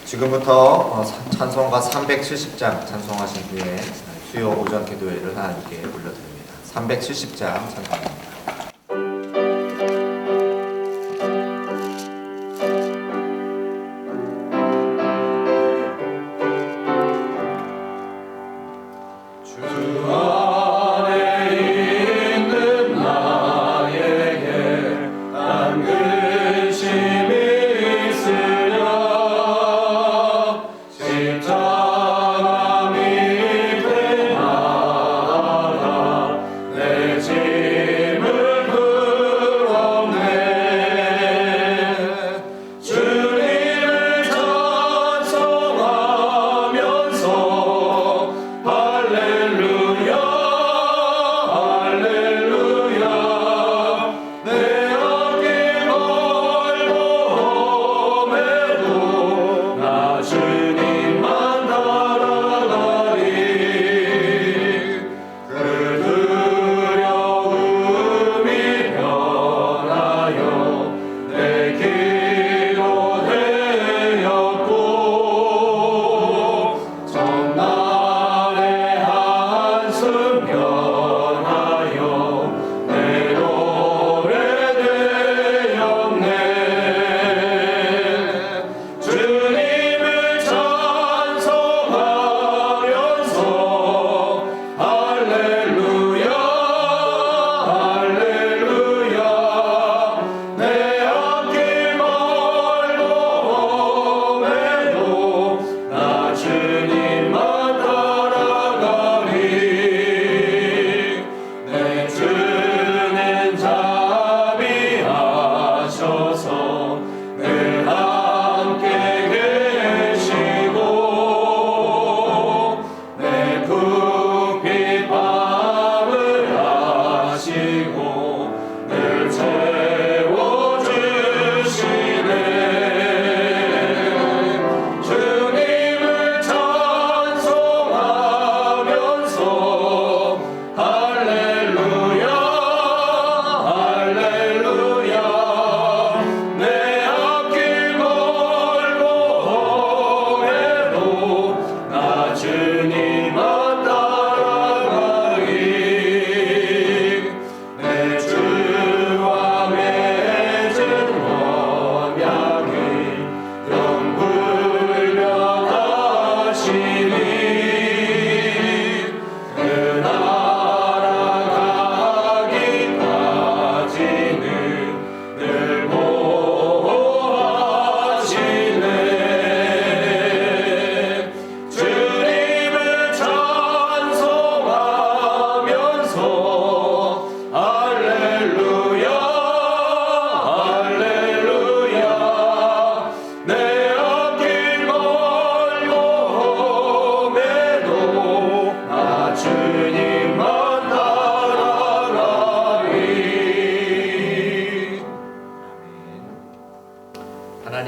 지금부터 찬송가 370장 찬송하신 후에 수요 오전 기도회를 하나님께 올려드립니다. 370장 찬송합니다.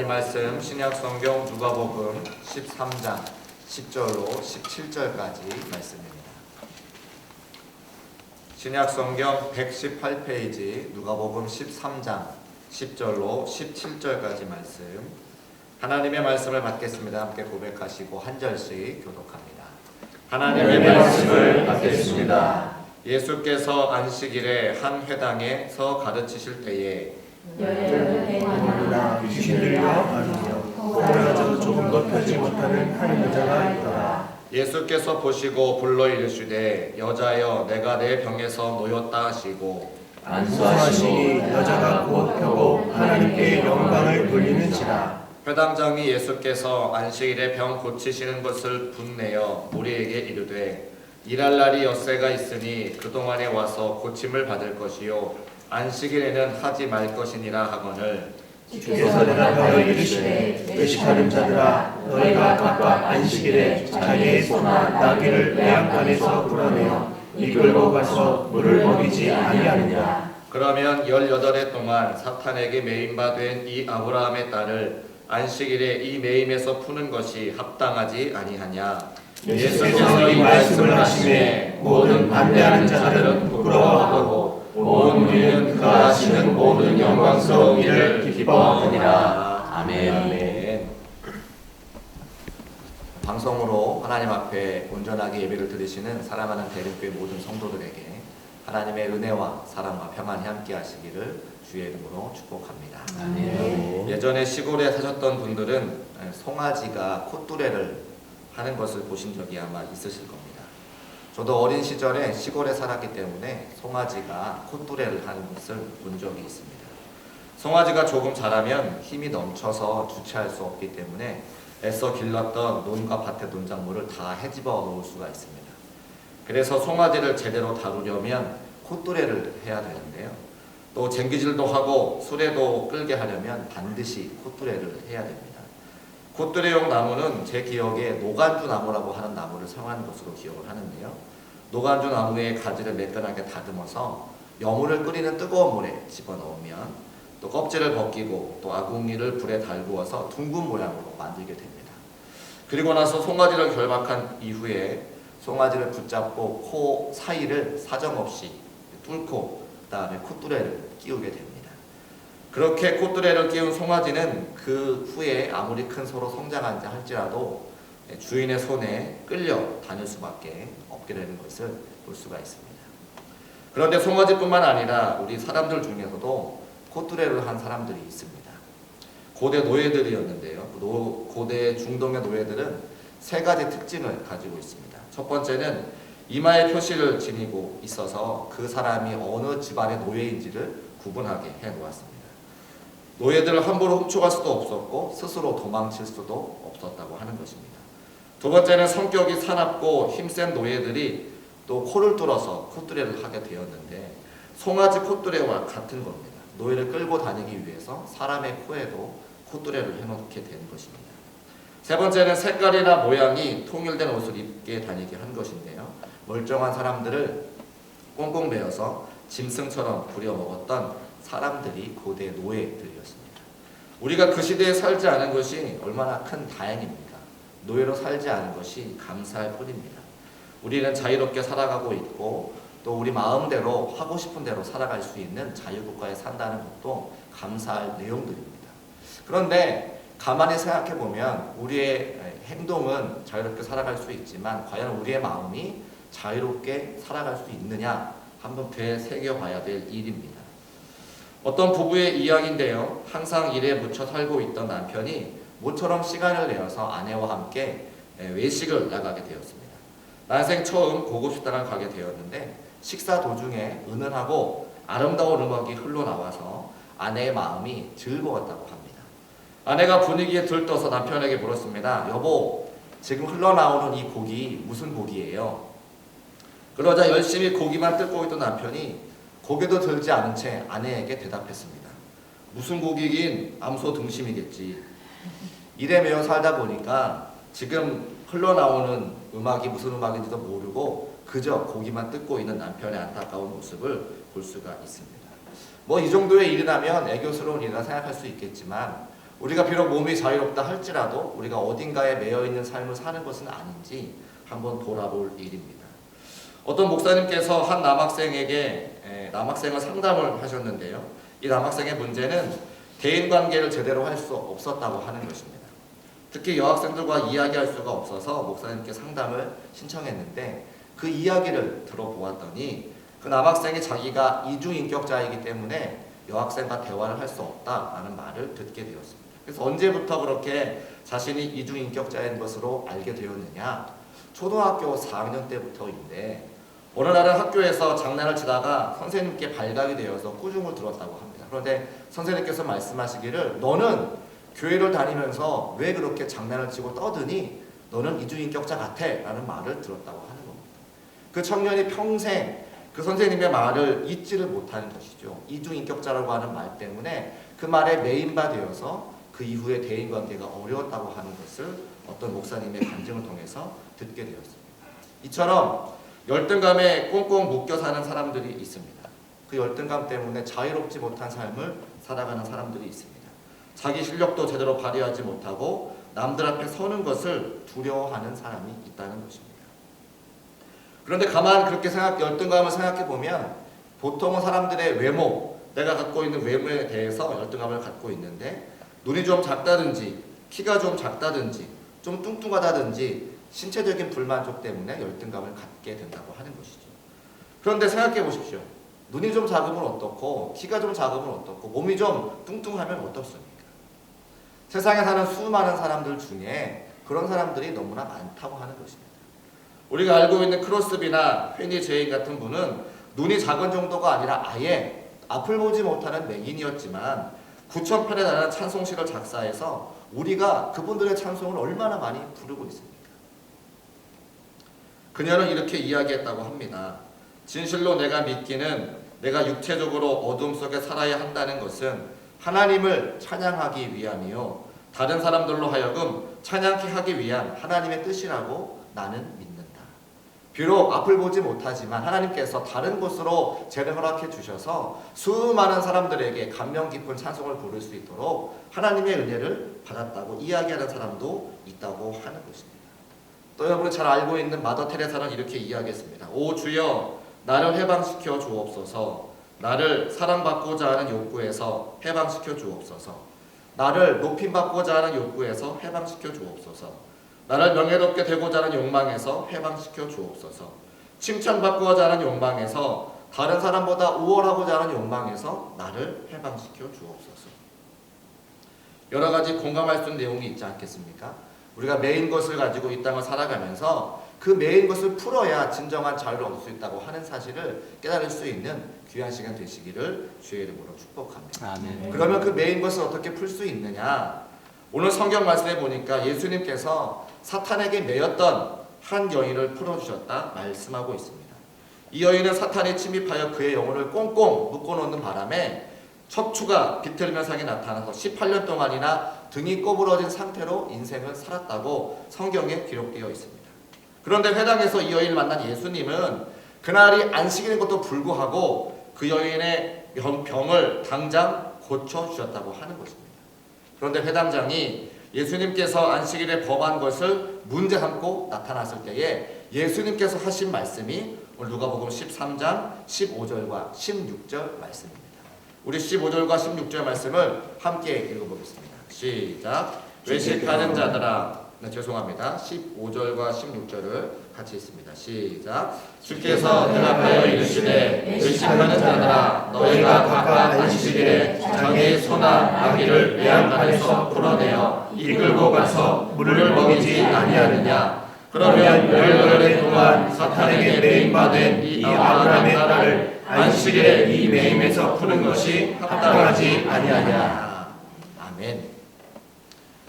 말씀 신약성경 누가복음 13장 10절로 17절까지 말씀입니다. 신약성경 118페이지 누가복음 13장 10절로 17절까지 말씀, 하나님의 말씀을 받겠습니다. 함께 고백하시고 한 절씩 교독합니다. 하나님의 말씀을 받겠습니다. 예수께서 안식일에 한 회당에서 가르치실 때에 열여덟 귀신들과 아니며 코가 조금 높여지 못하는 한 여자가 있더라. 예수께서 보시고 불러 이르시되 여자여 내가 내 병에서 놓였다 하시고 안수하시니 여자가 곧 펴고 하나님께 영광을 돌리는지라. 회당장이 예수께서 안식일에 병 고치시는 것을 분내어 무리에게 이르되 일할 날이 엿새가 있으니 그동안에 와서 고침을 받을 것이요 안식일에는 하지 말 것이니라 하거늘 주께서 대답하여 이르시되 외식하는 자들아, 너희가 각각 안식일에 자기의 소나 나귀를 매양간에서 풀어내어 이끌고 가서 물을 먹이지 아니하느냐. 그러면 18해 동안 사탄에게 매임바 된 이 아브라함의 딸을 안식일에 이 매임에서 푸는 것이 합당하지 아니하냐. 예수께서 이 말씀을 하시매 모든 반대하는 자들은 부끄러워하고 온 우리는 그가 하시는 모든 영광스러운 일을 기뻐하느니라. 아멘. 방송으로 하나님 앞에 온전하게 예배를 드리시는 사랑하는 대림교회 모든 성도들에게 하나님의 은혜와 사랑과 평안이 함께 하시기를 주의 이름으로 축복합니다. 예전에 시골에 사셨던 분들은 송아지가 콧뚜레를 하는 것을 보신 적이 아마 있으실 겁니다. 저도 어린 시절에 시골에 살았기 때문에 송아지가 콧뚜레를 하는 것을 본 적이 있습니다. 송아지가 조금 자라면 힘이 넘쳐서 주체할 수 없기 때문에 애써 길렀던 논과 밭의 논작물을 다 헤집어 놓을 수가 있습니다. 그래서 송아지를 제대로 다루려면 콧뚜레를 해야 되는데요. 또 쟁기질도 하고 수레도 끌게 하려면 반드시 콧뚜레를 해야 됩니다. 콧뚜레용 나무는 제 기억에 노간주 나무라고 하는 나무를 사용하는 것으로 기억을 하는데요. 노간주 나무의 가지를 매끈하게 다듬어서 여물을 끓이는 뜨거운 물에 집어넣으면 또 껍질을 벗기고 또 아궁이를 불에 달구어서 둥근 모양으로 만들게 됩니다. 그리고 나서 송아지를 결박한 이후에 송아지를 붙잡고 코 사이를 사정없이 뚫고 그 다음에 콧뚜레를 끼우게 됩니다. 그렇게 콧뚜레를 끼운 송아지는 그 후에 아무리 큰 소로 성장한다 할지라도 주인의 손에 끌려 다닐 수밖에 없게 되는 것을 볼 수가 있습니다. 그런데 송아지뿐만 아니라 우리 사람들 중에서도 콧뚜레를 한 사람들이 있습니다. 고대 노예들이었는데요. 고대 중동의 노예들은 세 가지 특징을 가지고 있습니다. 첫 번째는 이마에 표시를 지니고 있어서 그 사람이 어느 집안의 노예인지를 구분하게 해놓았습니다. 노예들을 함부로 훔쳐갈 수도 없었고 스스로 도망칠 수도 없었다고 하는 것입니다. 두 번째는 성격이 사납고 힘센 노예들이 또 코를 뚫어서 콧뚜레를 하게 되었는데 송아지 콧뚜레와 같은 겁니다. 노예를 끌고 다니기 위해서 사람의 코에도 콧뚜레를 해놓게 된 것입니다. 세 번째는 색깔이나 모양이 통일된 옷을 입게 다니게 한 것인데요. 멀쩡한 사람들을 꽁꽁 매어서 짐승처럼 부려먹었던 사람들이 고대 노예들이었습니다. 우리가 그 시대에 살지 않은 것이 얼마나 큰 다행입니까? 노예로 살지 않은 것이 감사할 뿐입니다. 우리는 자유롭게 살아가고 있고 또 우리 마음대로 하고 싶은 대로 살아갈 수 있는 자유국가에 산다는 것도 감사할 내용들입니다. 그런데 가만히 생각해 보면 우리의 행동은 자유롭게 살아갈 수 있지만 과연 우리의 마음이 자유롭게 살아갈 수 있느냐 한번 되새겨봐야 될 일입니다. 어떤 부부의 이야기인데요. 항상 일에 묻혀 살고 있던 남편이 모처럼 시간을 내어서 아내와 함께 외식을 나가게 되었습니다. 난생 처음 고급 식당을 가게 되었는데 식사 도중에 은은하고 아름다운 음악이 흘러나와서 아내의 마음이 즐거웠다고 합니다. 아내가 분위기에 들떠서 남편에게 물었습니다. 여보, 지금 흘러나오는 이 곡이 무슨 곡이에요? 그러자 열심히 고기만 뜯고 있던 남편이 고개도 들지 않은 채 아내에게 대답했습니다. 무슨 곡이긴 암소 등심이겠지. 일에 매여 살다 보니까 지금 흘러나오는 음악이 무슨 음악인지도 모르고 그저 고기만 뜯고 있는 남편의 안타까운 모습을 볼 수가 있습니다. 뭐 이 정도의 일이라면 애교스러운 일이라 생각할 수 있겠지만 우리가 비록 몸이 자유롭다 할지라도 우리가 어딘가에 매여 있는 삶을 사는 것은 아닌지 한번 돌아볼 일입니다. 어떤 목사님께서 한 남학생을 상담을 하셨는데요. 이 남학생의 문제는 대인관계를 제대로 할 수 없었다고 하는 것입니다. 특히 여학생들과 이야기할 수가 없어서 목사님께 상담을 신청했는데 그 이야기를 들어보았더니 그 남학생이 자기가 이중인격자이기 때문에 여학생과 대화를 할 수 없다라는 말을 듣게 되었습니다. 그래서 언제부터 그렇게 자신이 이중인격자인 것으로 알게 되었느냐? 초등학교 4학년 때부터인데 어느 날은 학교에서 장난을 치다가 선생님께 발각이 되어서 꾸중을 들었다고 합니다. 그런데 선생님께서 말씀하시기를 너는 교회를 다니면서 왜 그렇게 장난을 치고 떠드니? 너는 이중인격자 같아 라는 말을 들었다고 하는 겁니다. 그 청년이 평생 그 선생님의 말을 잊지를 못하는 것이죠. 이중인격자라고 하는 말 때문에 그 말에 매인바 되어서 그 이후에 대인관계가 어려웠다고 하는 것을 어떤 목사님의 간증을 통해서 듣게 되었습니다. 이처럼 열등감에 꽁꽁 묶여 사는 사람들이 있습니다. 그 열등감 때문에 자유롭지 못한 삶을 살아가는 사람들이 있습니다. 자기 실력도 제대로 발휘하지 못하고 남들 앞에 서는 것을 두려워하는 사람이 있다는 것입니다. 그런데 가만 그렇게 열등감을 생각해 보면 보통은 사람들의 외모, 내가 갖고 있는 외모에 대해서 열등감을 갖고 있는데 눈이 좀 작다든지 키가 좀 작다든지 좀 뚱뚱하다든지 신체적인 불만족 때문에 열등감을 갖게 된다고 하는 것이죠. 그런데 생각해 보십시오. 눈이 좀 작으면 어떻고 키가 좀 작으면 어떻고 몸이 좀 뚱뚱하면 어떻습니까? 세상에 사는 수많은 사람들 중에 그런 사람들이 너무나 많다고 하는 것입니다. 우리가 알고 있는 크로스비나 페니 제인 같은 분은 눈이 작은 정도가 아니라 아예 앞을 보지 못하는 맹인이었지만 9,000편에 달하는 찬송시를 작사해서 우리가 그분들의 찬송을 얼마나 많이 부르고 있습니까? 그녀는 이렇게 이야기했다고 합니다. 진실로 내가 믿기는 내가 육체적으로 어둠 속에 살아야 한다는 것은 하나님을 찬양하기 위함이요 다른 사람들로 하여금 찬양케 하기 위한 하나님의 뜻이라고 나는 믿는다. 비록 앞을 보지 못하지만 하나님께서 다른 곳으로 재를 허락해 주셔서 수많은 사람들에게 감명 깊은 찬송을 부를 수 있도록 하나님의 은혜를 받았다고 이야기하는 사람도 있다고 하는 것입니다. 또 여러분이 잘 알고 있는 마더 테레사는 이렇게 이야기했습니다. 오 주여 나를 해방시켜 주옵소서. 나를 사랑받고자 하는 욕구에서 해방시켜 주옵소서. 나를 높임받고자 하는 욕구에서 해방시켜 주옵소서. 나를 명예롭게 되고자 하는 욕망에서 해방시켜 주옵소서. 칭찬받고자 하는 욕망에서 다른 사람보다 우월하고자 하는 욕망에서 나를 해방시켜 주옵소서. 여러 가지 공감할 수 있는 내용이 있지 않겠습니까? 우리가 매인 것을 가지고 이 땅을 살아가면서 그 매인 것을 풀어야 진정한 자유를 얻을 수 있다고 하는 사실을 깨달을 수 있는 귀한 시간 되시기를 주의 이름으로 축복합니다. 아멘. 그러면 그 매인 것을 어떻게 풀 수 있느냐? 오늘 성경 말씀에 보니까 예수님께서 사탄에게 매였던 한 여인을 풀어주셨다 말씀하고 있습니다. 이 여인은 사탄이 침입하여 그의 영혼을 꽁꽁 묶어놓는 바람에 척추가 비틀면상이 나타나서 18년 동안이나 등이 꼬부러진 상태로 인생을 살았다고 성경에 기록되어 있습니다. 그런데 회당에서 이 여인을 만난 예수님은 그날이 안식일인 것도 불구하고 그 여인의 병을 당장 고쳐주셨다고 하는 것입니다. 그런데 회당장이 예수님께서 안식일에 범한 것을 문제 삼고 나타났을 때에 예수님께서 하신 말씀이 오늘 누가복음 13장 15절과 16절 말씀입니다. 우리 15절과 16절 말씀을 함께 읽어보겠습니다. 시작. 외식하는 자들아, 죄송합니다. 15절과 16절을 같이 읽습니다. 시작. 주께서 대답하여 이르시되 외식하는 자들아, 너희가 각각 안식일에 자기의 소나 나귀를 매양간에서 풀어내어 이끌고 가서 물을 먹이지 아니하느냐? 그러면 열흘의 동안 사탄에게 매임받은 이 아브라함의 딸을 안식일에 이 매임에서 푸는 것이 합당하지 아니하냐? 아멘.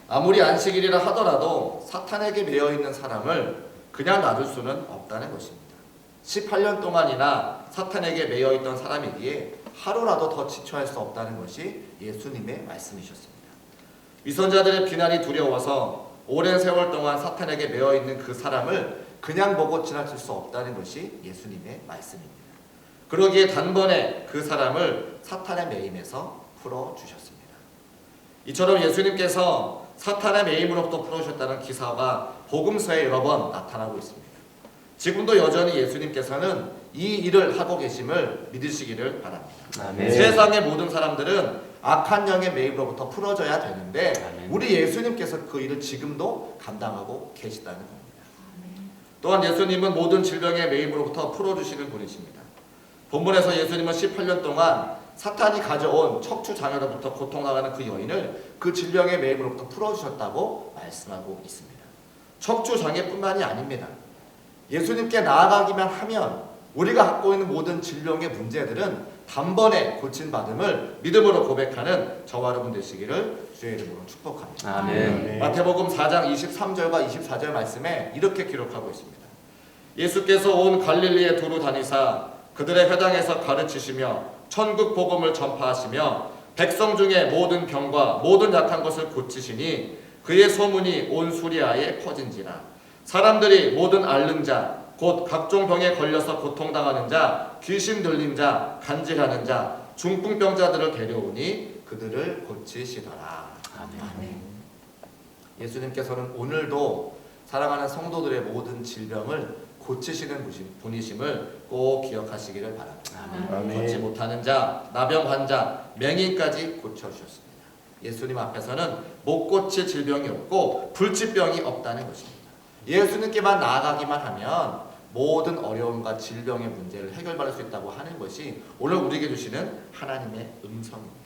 아무리 안식일이라 하더라도 사탄에게 매여있는 사람을 그냥 놔둘 수는 없다는 것입니다. 18년 동안이나 사탄에게 매여있던 사람이기에 하루라도 더 지쳐할 수 없다는 것이 예수님의 말씀이셨습니다. 위선자들의 비난이 두려워서 오랜 세월 동안 사탄에게 매여있는 그 사람을 그냥 보고 지나칠 수 없다는 것이 예수님의 말씀입니다. 그러기에 단번에 그 사람을 사탄의 매임에서 풀어주셨습니다. 이처럼 예수님께서 사탄의 매임으로부터 풀어주셨다는 기사가 복음서에 여러 번 나타나고 있습니다. 지금도 여전히 예수님께서는 이 일을 하고 계심을 믿으시기를 바랍니다. 아멘. 세상의 모든 사람들은 악한 영의 매임으로부터 풀어져야 되는데 아멘. 우리 예수님께서 그 일을 지금도 감당하고 계시다는 겁니다. 또한 예수님은 모든 질병의 매임으로부터 풀어주시는 분이십니다. 본문에서 예수님은 18년 동안 사탄이 가져온 척추 장애로부터 고통당하는 그 여인을 그 질병의 매임으로부터 풀어주셨다고 말씀하고 있습니다. 척추 장애뿐만이 아닙니다. 예수님께 나아가기만 하면 우리가 갖고 있는 모든 질병의 문제들은 단번에 고침받음을 믿음으로 고백하는 저와 여러분 되시기를 주의 이름으로 축복합니다. 아멘. 마태복음 4장 23절과 24절 말씀에 이렇게 기록하고 있습니다. 예수께서 온 갈릴리에 두루 다니사 그들의 회당에서 가르치시며 천국 복음을 전파하시며 백성 중에 모든 병과 모든 약한 것을 고치시니 그의 소문이 온 수리아에 퍼진지라. 사람들이 모든 앓는 자 곧 각종 병에 걸려서 고통당하는 자 귀신 들린 자 간질하는 자 중풍병자들을 데려오니 그들을 고치시더라. 아멘. 예수님께서는 오늘도 사랑하는 성도들의 모든 질병을 고치시는 분이심을 꼭 기억하시기를 바랍니다. 아멘. 걷지 못하는 자, 나병 환자, 맹인까지 고쳐주셨습니다. 예수님 앞에서는 못 고칠 질병이 없고 불치병이 없다는 것입니다. 예수님께만 나아가기만 하면 모든 어려움과 질병의 문제를 해결받을 수 있다고 하는 것이 오늘 우리에게 주시는 하나님의 음성입니다.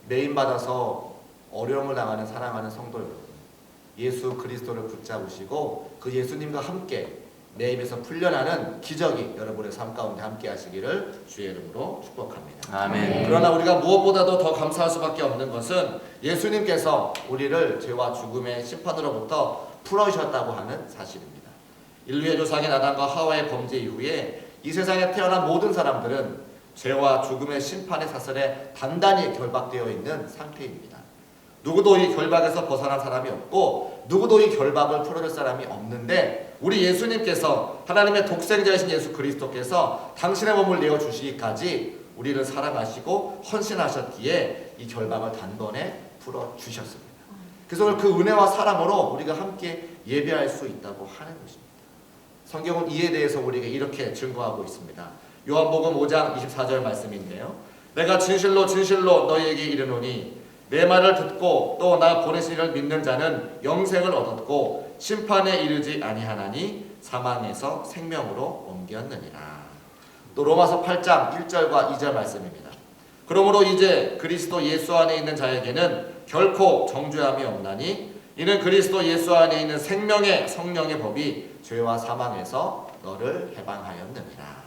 매인받아서 어려움을 당하는 사랑하는 성도 여러분, 예수 그리스도를 붙잡으시고 그 예수님과 함께 매임에서 풀려나는 기적이 여러분의 삶 가운데 함께 하시기를 주의 이름으로 축복합니다. 아멘. 그러나 우리가 무엇보다도 더 감사할 수밖에 없는 것은 예수님께서 우리를 죄와 죽음의 심판으로부터 풀어주셨다고 하는 사실입니다. 인류의 조상인 아담과 하와의 범죄 이후에 이 세상에 태어난 모든 사람들은 죄와 죽음의 심판의 사슬에 단단히 결박되어 있는 상태입니다. 누구도 이 결박에서 벗어난 사람이 없고 누구도 이 결박을 풀어줄 사람이 없는데 우리 예수님께서 하나님의 독생자이신 예수 그리스도께서 당신의 몸을 내어주시기까지 우리를 사랑하시고 헌신하셨기에 이 결박을 단번에 풀어주셨습니다. 그래서 오늘 그 은혜와 사랑으로 우리가 함께 예배할 수 있다고 하는 것입니다. 성경은 이에 대해서 우리에게 이렇게 증거하고 있습니다. 요한복음 5장 24절 말씀인데요. 내가 진실로 진실로 너희에게 이르노니 내 말을 듣고 또 나 보내신 이를 믿는 자는 영생을 얻었고 심판에 이르지 아니하나니 사망에서 생명으로 옮겼느니라. 또 로마서 8장 1절과 2절 말씀입니다. 그러므로 이제 그리스도 예수 안에 있는 자에게는 결코 정죄함이 없나니 이는 그리스도 예수 안에 있는 생명의 성령의 법이 죄와 사망에서 너를 해방하였느니라.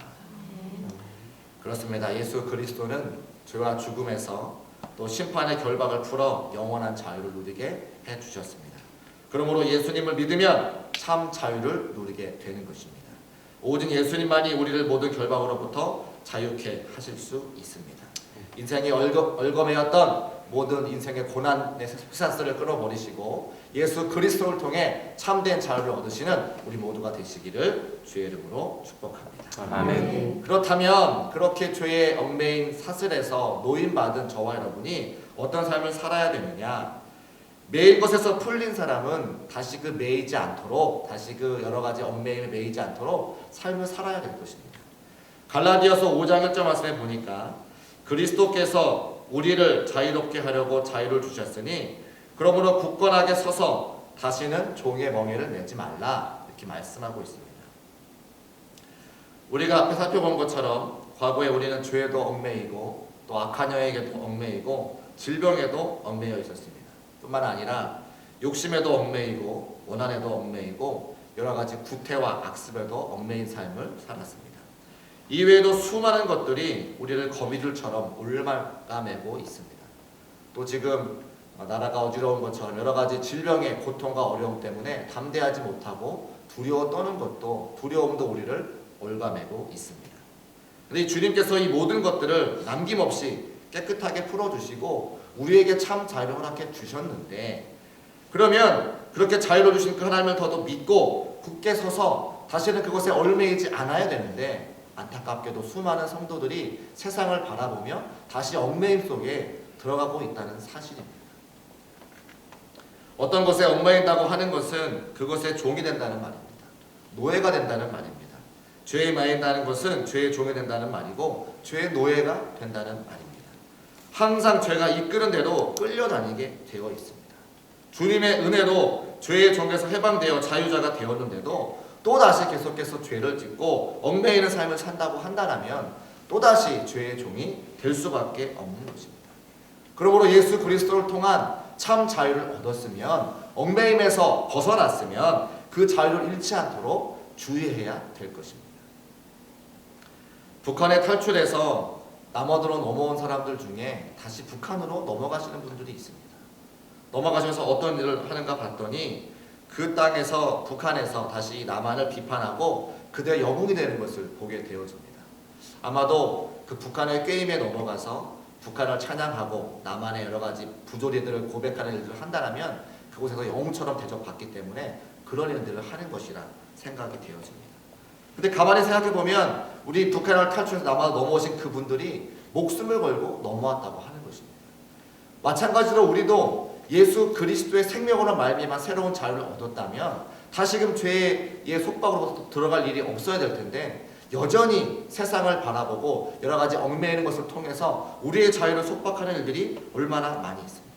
그렇습니다. 예수 그리스도는 죄와 죽음에서 또 심판의 결박을 풀어 영원한 자유를 누리게 해주셨습니다. 그러므로 예수님을 믿으면 참 자유를 누리게 되는 것입니다. 오직 예수님만이 우리를 모든 결박으로부터 자유케 하실 수 있습니다. 인생이 얼거매였던 모든 인생의 고난의 흑산스를 끊어버리시고 예수 그리스도를 통해 참된 자유를 얻으시는 우리 모두가 되시기를 주의 이름으로 축복합니다. 아멘. 그렇다면 그렇게 죄의 얽매인 사슬에서 노임받은 저와 여러분이 어떤 삶을 살아야 되느냐? 매일 것에서 풀린 사람은 다시 그 매이지 않도록, 다시 그 여러 가지 얽매임에 매이지 않도록 삶을 살아야 될 것입니다. 갈라디아서 5장 1절 말씀에 보니까 그리스도께서 우리를 자유롭게 하려고 자유를 주셨으니 그러므로 굳건하게 서서 다시는 종의 멍에를 내지 말라 이렇게 말씀하고 있습니다. 우리가 앞에 살펴본 것처럼 과거에 우리는 죄에도 얽매이고 또 악한 영에게도 얽매이고 질병에도 얽매여 있었습니다. 뿐만 아니라 욕심에도 얽매이고 원한에도 얽매이고 여러 가지 구태와 악습에도 얽매인 삶을 살았습니다. 이외에도 수많은 것들이 우리를 거미줄처럼 올라매고 있습니다. 또 지금 나라가 어지러운 것처럼 여러 가지 질병의 고통과 어려움 때문에 담대하지 못하고 두려워 떠는 것도 두려움도 우리를 올가매고 있습니다. 그런데 주님께서 이 모든 것들을 남김없이 깨끗하게 풀어주시고 우리에게 참 자유를 허락해 주셨는데 그러면 그렇게 자유를 주신 그 하나님을 더더 믿고 굳게 서서 다시는 그것에 얽매이지 않아야 되는데 안타깝게도 수많은 성도들이 세상을 바라보며 다시 얽매임 속에 들어가고 있다는 사실입니다. 어떤 것에 얽매인다고 하는 것은 그것의 종이 된다는 말입니다. 노예가 된다는 말입니다. 죄에 매인다는 것은 죄의 종이 된다는 말이고 죄의 노예가 된다는 말입니다. 항상 죄가 이끄는 대로 끌려다니게 되어 있습니다. 주님의 은혜로 죄의 종에서 해방되어 자유자가 되었는데도 또다시 계속해서 죄를 짓고 얽매이는 삶을 산다고 한다면 또다시 죄의 종이 될 수밖에 없는 것입니다. 그러므로 예수 그리스도를 통한 참 자유를 얻었으면 얽매임에서 벗어났으면 그 자유를 잃지 않도록 주의해야 될 것입니다. 북한에 탈출해서 남아도로 넘어온 사람들 중에 다시 북한으로 넘어가시는 분들이 있습니다. 넘어가셔서 어떤 일을 하는가 봤더니 그 땅에서 북한에서 다시 남한을 비판하고 그들의 영웅이 되는 것을 보게 되어집니다. 아마도 그 북한의 게임에 넘어가서 북한을 찬양하고 남한의 여러 가지 부조리들을 고백하는 일들을 한다면 그곳에서 영웅처럼 대접받기 때문에 그런 일들을 하는 것이라 생각이 되어집니다. 근데 가만히 생각해보면 우리 북한을 탈출해서 남한으로 넘어오신 그분들이 목숨을 걸고 넘어왔다고 하는 것입니다. 마찬가지로 우리도 예수 그리스도의 생명으로 말미암아 새로운 자유를 얻었다면 다시금 죄의 속박으로 들어갈 일이 없어야 될 텐데 여전히 세상을 바라보고 여러 가지 얽매이는 것을 통해서 우리의 자유를 속박하는 일들이 얼마나 많이 있습니까?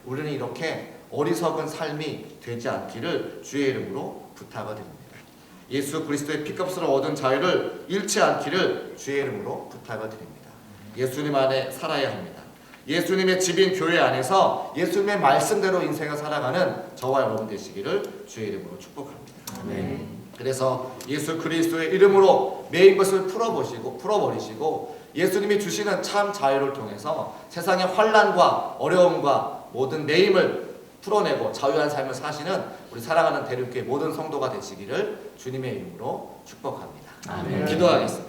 우리는 이렇게 어리석은 삶이 되지 않기를 주의 이름으로 부탁을 드립니다. 예수 그리스도의 피값으로 얻은 자유를 잃지 않기를 주의 이름으로 부탁을 드립니다. 예수님 안에 살아야 합니다. 예수님의 집인 교회 안에서 예수님의 말씀대로 인생을 살아가는 저와 여러분 되시기를 주의 이름으로 축복합니다. 그래서 예수 그리스도의 이름으로 매인 것을 풀어버리시고 예수님이 주시는 참 자유를 통해서 세상의 환난과 어려움과 모든 매임을 풀어내고 자유한 삶을 사시는 우리 사랑하는 대륙교회 모든 성도가 되시기를 주님의 이름으로 축복합니다. 아멘. 기도하겠습니다.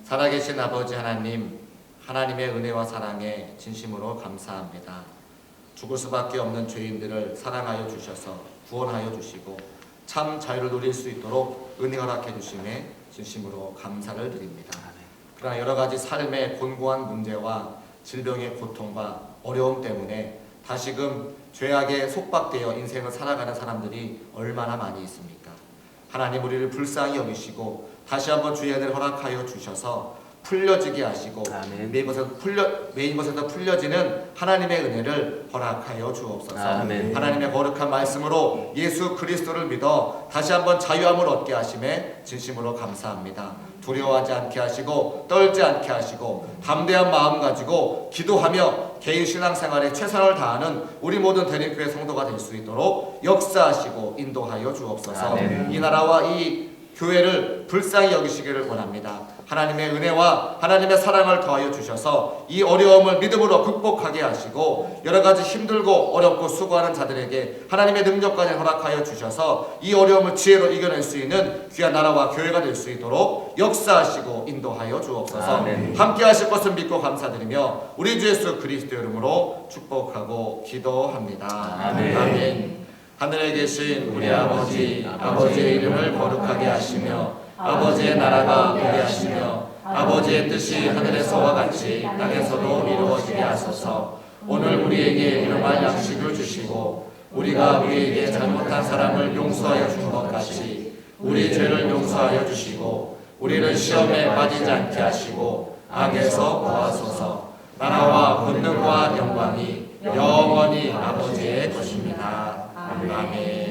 살아계신 아버지 하나님, 하나님의 은혜와 사랑에 진심으로 감사합니다. 죽을 수밖에 없는 죄인들을 사랑하여 주셔서 구원하여 주시고 참 자유를 누릴 수 있도록 은혜 허락해 주심에 진심으로 감사를 드립니다. 그러나 여러 가지 삶의 곤고한 문제와 질병의 고통과 어려움 때문에 다시금 죄악에 속박되어 인생을 살아가는 사람들이 얼마나 많이 있습니까? 하나님 우리를 불쌍히 여기시고 다시 한번 주의 은혜를 허락하여 주셔서 풀려지게 하시고 매인 것에서 풀려지는 하나님의 은혜를 허락하여 주옵소서. 아멘. 하나님의 거룩한 말씀으로 예수 그리스도를 믿어 다시 한번 자유함을 얻게 하심에 진심으로 감사합니다. 두려워하지 않게 하시고 떨지 않게 하시고 담대한 마음 가지고 기도하며 개인 신앙생활에 최선을 다하는 우리 모든 대림교회 성도가 될 수 있도록 역사하시고 인도하여 주옵소서. 아멘. 이 나라와 이 교회를 불쌍히 여기시기를 원합니다. 하나님의 은혜와 하나님의 사랑을 더하여 주셔서 이 어려움을 믿음으로 극복하게 하시고 여러 가지 힘들고 어렵고 수고하는 자들에게 하나님의 능력까지 허락하여 주셔서 이 어려움을 지혜로 이겨낼 수 있는 귀한 나라와 교회가 될 수 있도록 역사하시고 인도하여 주옵소서. 아멘. 함께 하실 것을 믿고 감사드리며 우리 주 예수 그리스도 이름으로 축복하고 기도합니다. 아멘. 아멘. 하늘에 계신 우리 아버지의 이름을 거룩하게 하시며 아버지의 나라가 오게 하시며 아버지의 뜻이 하늘에서와 같이 땅에서도 이루어지게 하소서. 오늘 우리에게 일용할 양식을 주시고 우리가 우리에게 잘못한 사람을 용서하여 준 것 같이 우리 죄를 용서하여 주시고 우리를 시험에 빠지지 않게 하시고 악에서 구하소서. 나라와 권능과 영광이 영원히 아버지의 것입니다. 아멘.